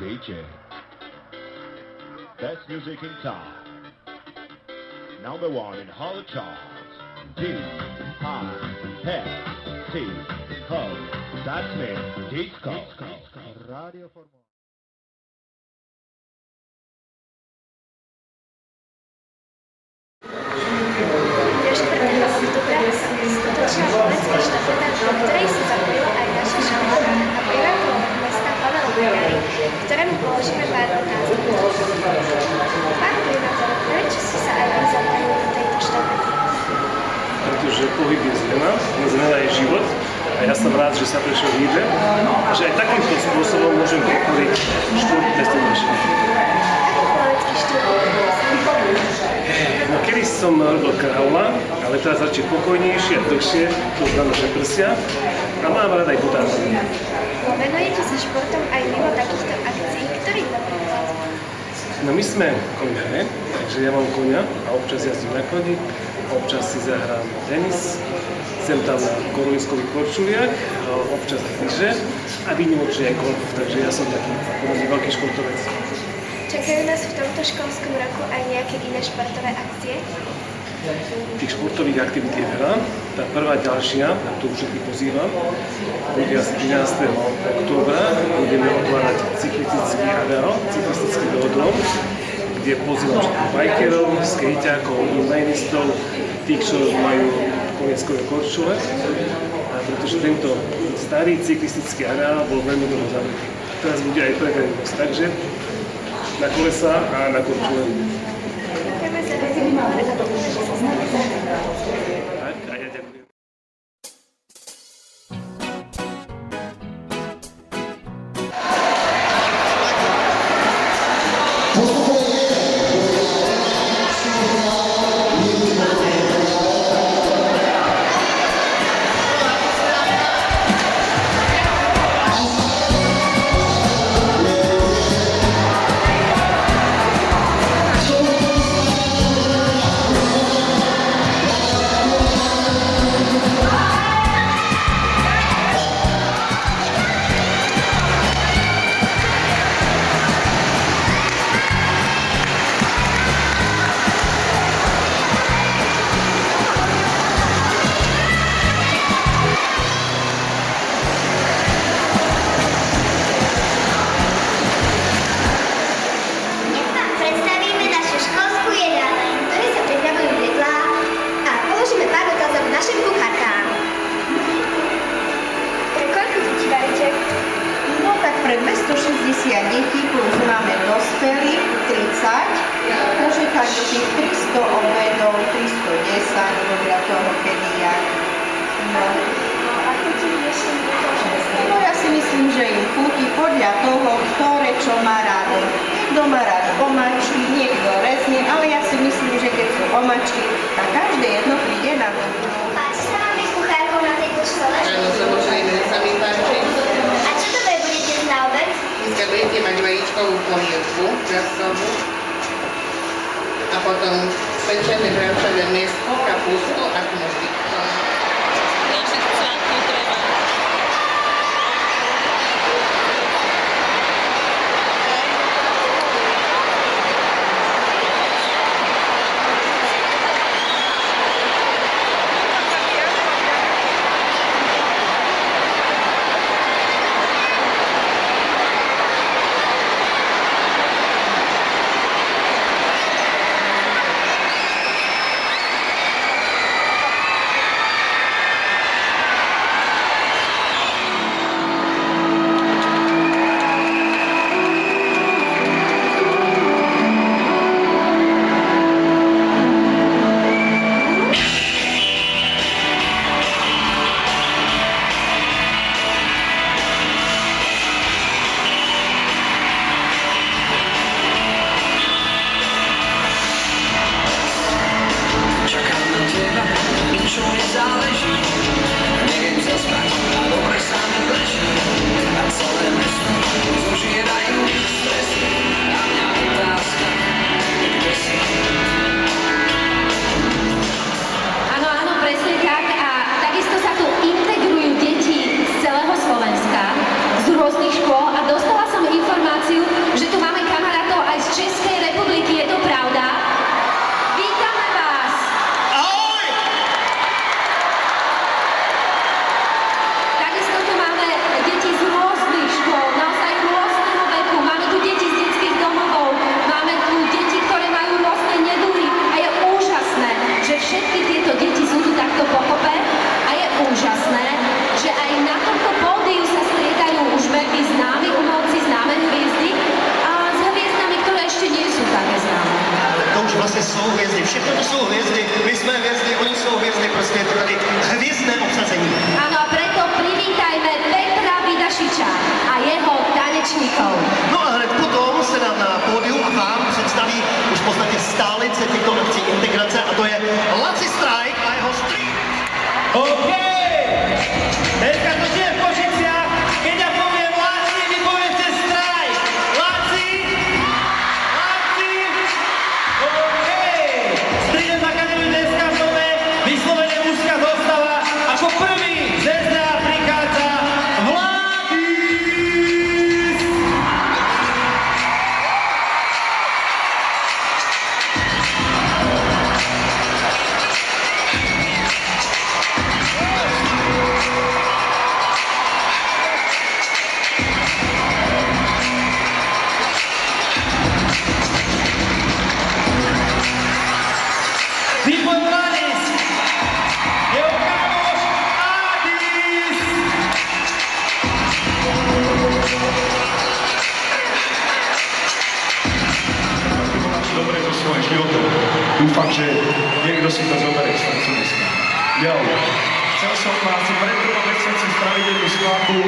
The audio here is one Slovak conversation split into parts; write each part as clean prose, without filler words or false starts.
DJ. Best music in town. Number one in all the charts. D-I-S-C-O. That's me. Disco. Radio Formula. Skutočná lovecká štafeta, do ktorej sa zapojila aj naša škola a primátor mesta Pavel Bujari, ktorému položíme pár otázok. Pán primátor, prečo ste sa aj vy zapojili do tejto štafety? Pretože pohyb je zmena, zmena je život a ja som rád, že sa prečo vyjde a že aj takýmto spôsobom môžem podporiť šport mesta Prešova. Aký lovecký štýl? No kedy som robil kráľa, ale teraz radšej pokojnejšie a dlhšie, to znamená, že prsia a mám rád aj potávanie. Venujete sa športom aj mimo takýchto akcií, ktorých napríklad? No my sme koňare, takže ja mám koňa a občas jazdím na koni, občas si zahrám tenis, sem tam na korujskových korčuliach, občas lyže a výnimočne aj golf, takže ja som taký veľký športovec. Čakajú nás v tomto školskom roku aj nejaké iné športové akcie? Tých športových aktivít je veľa. Tá prvá ďalšia, na ktorú všetkých pozývam, bude asi 13. októbra. Budeme otvárať cyklistický areál, cyklistický velodrom, kde pozývam všetkých bajkerov, skejťákov, inlinistov, tých, čo majú konieckové korčule. A pretože tento starý cyklistický areál bol veľmi dlho zavretý. Teraz bude aj pre verejnosť, takže na kolesa a na korčule. Ďakujeme za rozhovor a dúfam, že sa s nami zahrajete. Tak, a ja ďakujem. Pre 260 detí plus máme dospelých 30, môže tak do tých 300 obedov, 310 podľa toho, kedy ja. No ja si myslím, že im chutí podľa toho, ktoré čo má rád. Niekto má rád omačky, niekto rezne, ale ja si myslím, že keď sú omačky, tak každé jedno príde na to. Páči sa vám byť kuchárkou na tejto škole? Áno, samozrejme, sa mi páči. A čo to budete na obed? Dneska budete mať vajíčkovú polievku, rasovú a potom pečené bravčové mäsko, kapustu a knoflík. aj z Českej republiky, je to pravda? Vítame vás! Ahoj! Takisto tu máme deti z rôznych škôl, naozaj rôzneho veku. Máme tu deti z detských domovov, máme tu deti, ktoré majú rôzne neduhy a je úžasné, že všetky tieto deti sú tu takto pokope a je úžasné, že aj na tomto pódiu sa striedajú už veľmi známi umelci, známe hviezdy a s hviezdami, ktoré ešte nie sú také známe. To už vlastně jsou hvězdy, všechno to jsou hvězdy, my jsme hvězdy, oni jsou hvězdy, prostě je to tady hvězdné obsazení. Áno, a preto privítajme Petra Vidašiča a jeho tanečníkov. No a hned potom se nám na pódiu a vám představí už v podstatě stálice těchto akcí integrace a to je Laci Strike a jeho Street. OK! Dneska to žije v Košiciach, keď ja poviem Laci, vy poviete Strike. Laci! Laci! OK! Street Academy dneska v dome, vyslovene mužská zostava, ako prvý z SDA prichádza Vladis! Výboj Vladis! Jeho kámoš Adis! Dobre so svojím životom. Dúfam, že niekto si to zoberie k srdcu dneska. Jo. Chcel som vás pred 3 mesiaci spraviť jednu skladbu,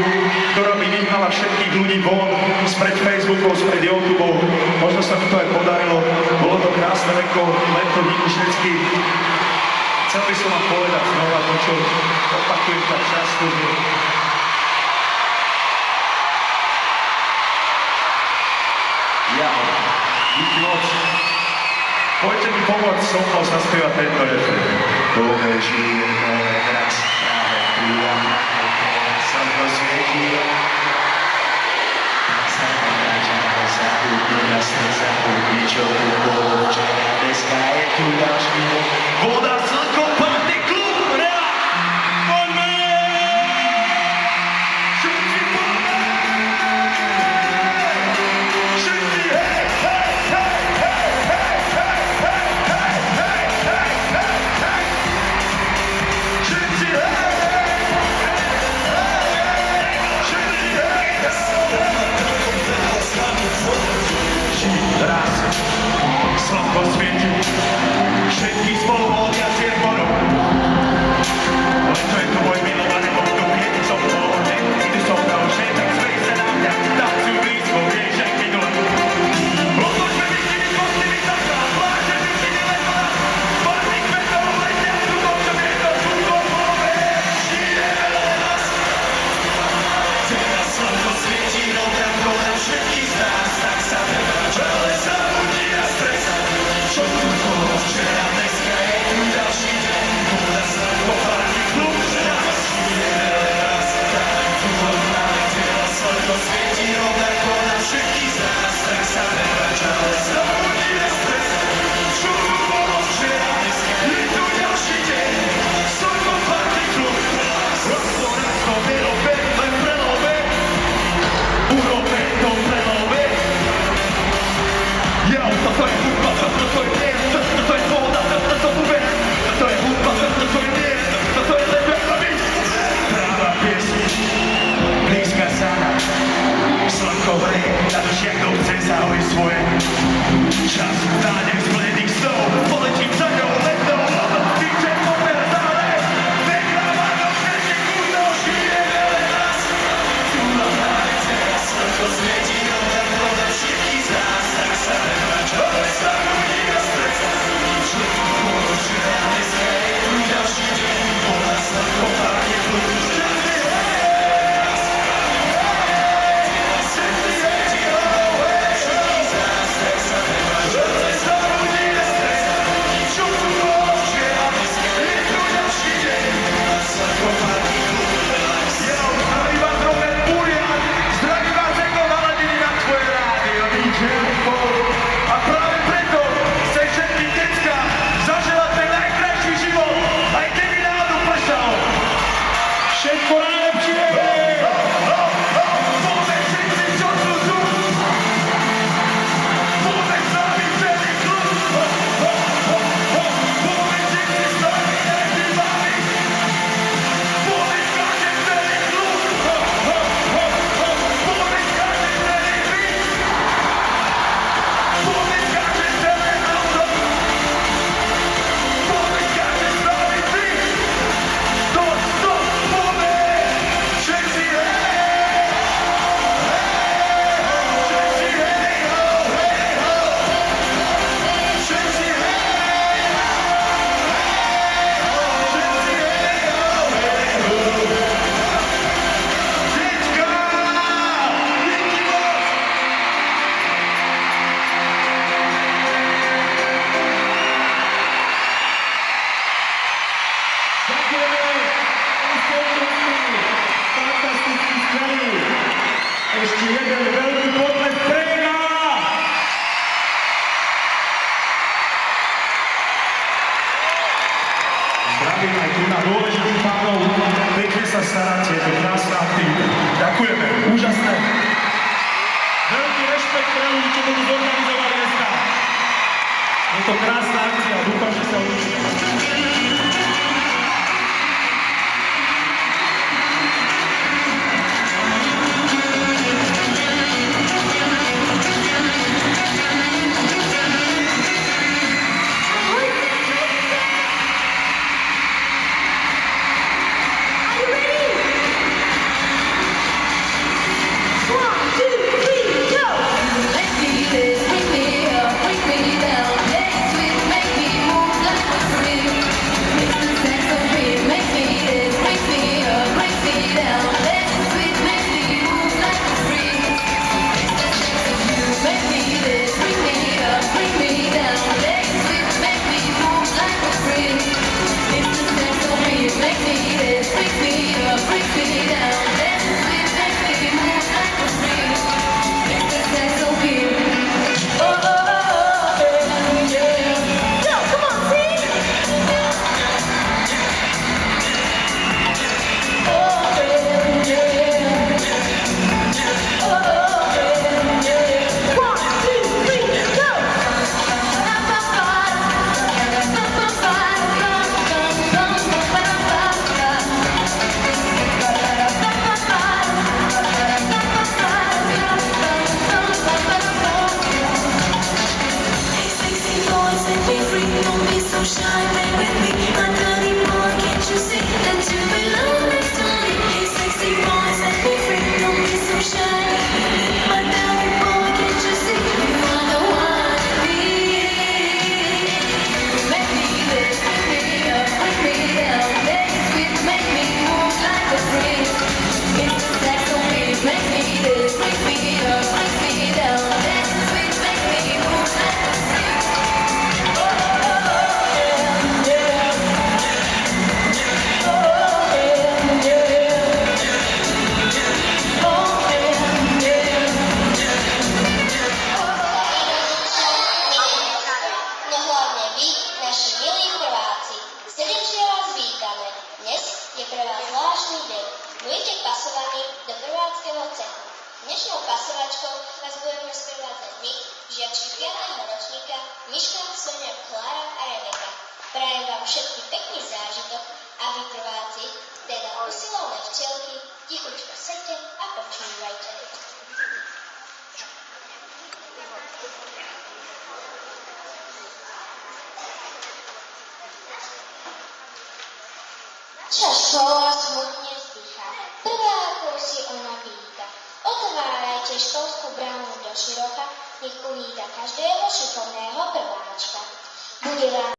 ktorá by vyhnala všetkých ľudí von spred Facebookov, spred YouTubeov. Možno sa mi to aj podarilo. Bolo to krásne leto v Nikušecky. Chcel by som vám povedať znova to, čo opakujem tak často, že ja, díky moc. Poďte mi pomôcť so mnou zaspievať tento refrén. Bohe žijeme raz práve tu a som rozsvietil. Tak sa vraťame, zabudni na sne, zabudni, čo tu bolo včera. Dneska je tu ďalší deň. Voda, slnko, party, klub, rea! Poďme! Všetci poďme! Všetci, hej, hej, hej, hej, hej, hej, hej, hej, hej, hej, hej, hej! Všetci, hej, všetci, hej, raz, slnko svieti, všetky spolu hodia s jedmorom. Len to je to môj milovaný obdobie, keď som v pohode, ty som dal žen, tak zvej sa na mňa, tancuj blízko, vieš, aj keď len. Odložme vyštiny, postiny, taká, pláže, vyštiny, ledva, barvy kvetov, letia, tuto, čo je to, tuto, pove, žije nás. Teraz slnko svieti, rovnako na všetkých z nás, tak sa neváč, ale zabudni na stres. Čo tu bolo včera, dneska je tu ďalší deň, voda slnko, party, klub, nás žije nás. Tak tu máme tela, slnko svieti, rovnako na všetkých z nás, tak sa neváč, ale zabudni na stres. Čo tu bolo včera, dneska je tu ďalší deň, slnko, party, klub, nás. Rozto, vyrobe, len prelobe, urobe to prelobe. Jo, toto je hudba, toto je mier, toto je voda, toto bude, toto je hudba, toto je mier, toto je lebekový. Práva piesň, blízka sa nám, slnko hreje, na to všetko chce zahojiť svoje. Čas nádej z bledých snov, poletím za ňou letou, týče pomer dále, necháva do všetky kúto, žijeme len raz. Tu nám máme teraz, slnko svieti, rovnako na všetkých z nás, tak sa neváč, ale zabudni na stres. Čo tu bolo včera, dneska je tu ďalší deň, voda, slnko, party, klub, všetci raz. Všetci svieti, rovnako na všetkých z nás, staráte, je to krásna aktivita. Ďakujeme, úžasné. Veľký rešpekt pre ľudí, čo to tu zorganizovali dneska. Je to krásna akcia, dúfam, že sa učíme. Dnešnou pasovačkou vás budeme sprevádzať my, žiačky 5. ročníka, Miška, Sonia, Klára a Rebeka. Prajem vám všetky pekný zážitok a vy prváci, teda usilovné včielky, tichučko sedte a počúvajte. Čas škola smutne vzdychá, prvákov si ona víta. Otvárajte školskú bránu do široka, nech uvíta každého šikovného prváčka. Bude vám